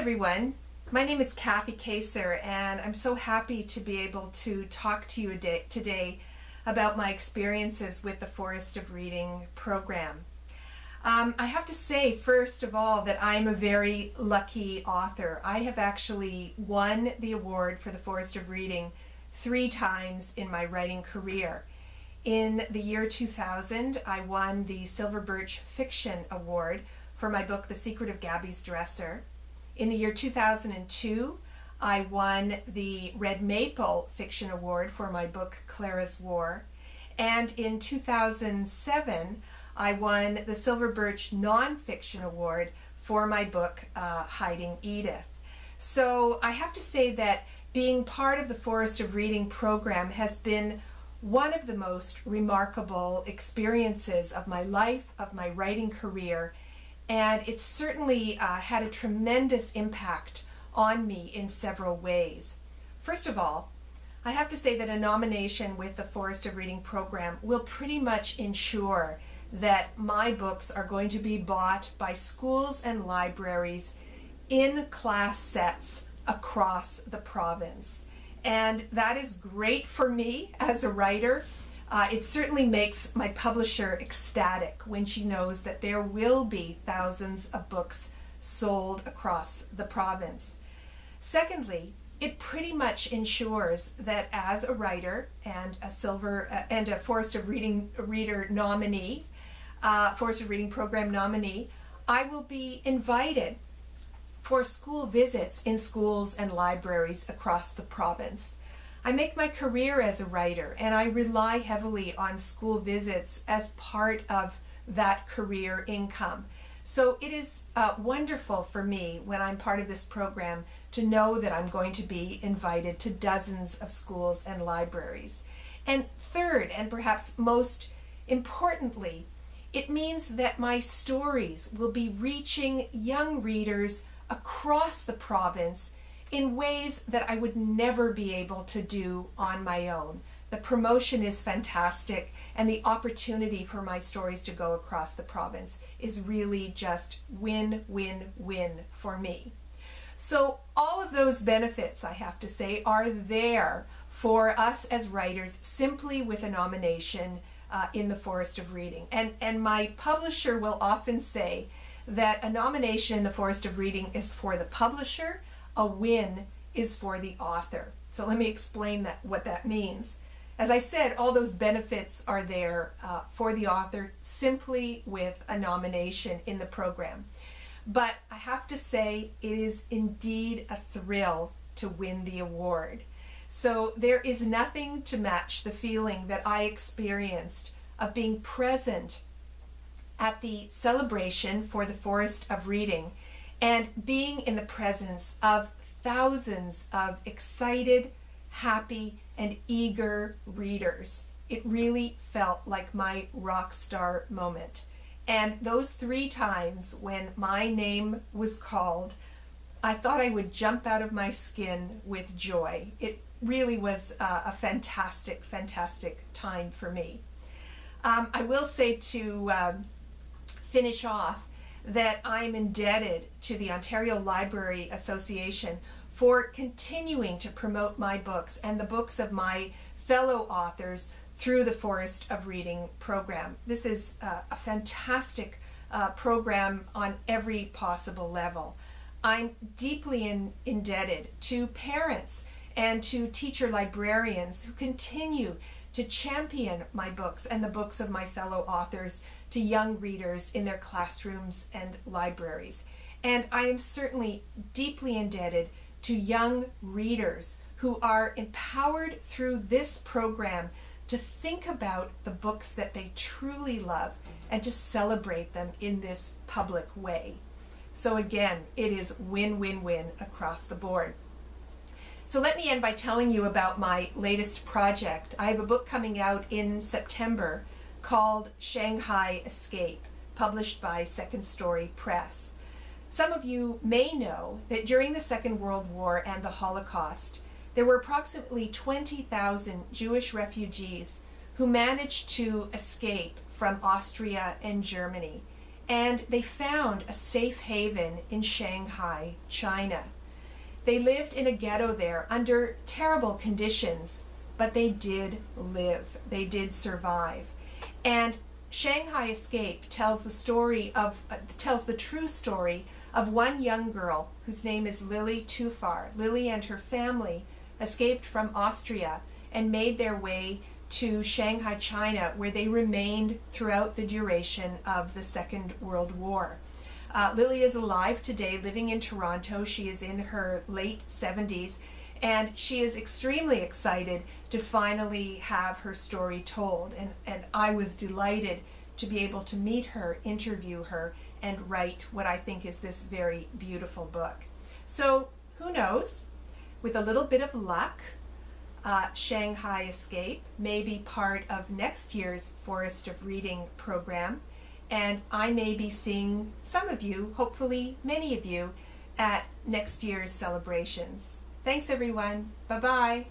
everyone. My name is Kacer, and I'm so happy to be able to talk to you today about my experiences with the Forest of Reading program. I have to say, first of all, that I'm a very lucky author. I have actually won the award for the Forest of Reading 3 times in my writing career. In the year 2000, I won the Silver Birch Fiction Award for my book, The Secret of Gabby's Dresser. In the year 2002, I won the Red Maple Fiction Award for my book, Clara's War. And in 2007, I won the Silver Birch Nonfiction Award for my book, Hiding Edith. So I have to say that being part of the Forest of Reading program has been one of the most remarkable experiences of my life, of my writing career, and it's certainly had a tremendous impact on me in several ways. First of all, I have to say that a nomination with the Forest of Reading program will pretty much ensure that my books are going to be bought by schools and libraries in class sets across the province. And that is great for me as a writer. It certainly makes my publisher ecstatic when she knows that there will be thousands of books sold across the province. Secondly, it pretty much ensures that as a writer and a Forest of Reading reader nominee, Forest of Reading program nominee, I will be invited for school visits in schools and libraries across the province. I make my career as a writer, and I rely heavily on school visits as part of that career income. So it is wonderful for me when I'm part of this program to know that I'm going to be invited to dozens of schools and libraries. And third, and perhaps most importantly, it means that my stories will be reaching young readers across the province in ways that I would never be able to do on my own. The promotion is fantastic, and the opportunity for my stories to go across the province is really just win, win, win for me. So all of those benefits, I have to say, are there for us as writers simply with a nomination in the Forest of Reading. And my publisher will often say that a nomination in the Forest of Reading is for the publisher, a win is for the author. So let me explain what that means. As I said, all those benefits are there for the author simply with a nomination in the program. But I have to say, it is indeed a thrill to win the award. So there is nothing to match the feeling that I experienced of being present at the celebration for the Forest of Reading and being in the presence of thousands of excited, happy, and eager readers. It really felt like my rock star moment. And those 3 times when my name was called, I thought I would jump out of my skin with joy. It really was a fantastic, fantastic time for me. I will say to finish off that I'm indebted to the Ontario Library Association for continuing to promote my books and the books of my fellow authors through the Forest of Reading program. This is a fantastic program on every possible level. I'm deeply indebted to parents and to teacher librarians who continue to champion my books and the books of my fellow authors to young readers in their classrooms and libraries. And I am certainly deeply indebted to young readers who are empowered through this program to think about the books that they truly love and to celebrate them in this public way. So again, it is win, win, win across the board. So let me end by telling you about my latest project. I have a book coming out in September called Shanghai Escape, published by Second Story Press. Some of you may know that during the Second World War and the Holocaust, there were approximately 20,000 Jewish refugees who managed to escape from Austria and Germany. and they found a safe haven in Shanghai, China. They lived in a ghetto there under terrible conditions, but they did live. They did survive. And Shanghai Escape tells the true story of one young girl whose name is Lily Tufar. Lily and her family escaped from Austria and made their way to Shanghai, China, where they remained throughout the duration of the Second World War. Lily is alive today, living in Toronto. She is in her late 70s, and she is extremely excited to finally have her story told. And I was delighted to be able to meet her, interview her, and write what I think is this very beautiful book. So who knows, with a little bit of luck, Shanghai Escape may be part of next year's Forest of Reading program, and I may be seeing some of you, hopefully many of you, at next year's celebrations. Thanks everyone. Bye-bye.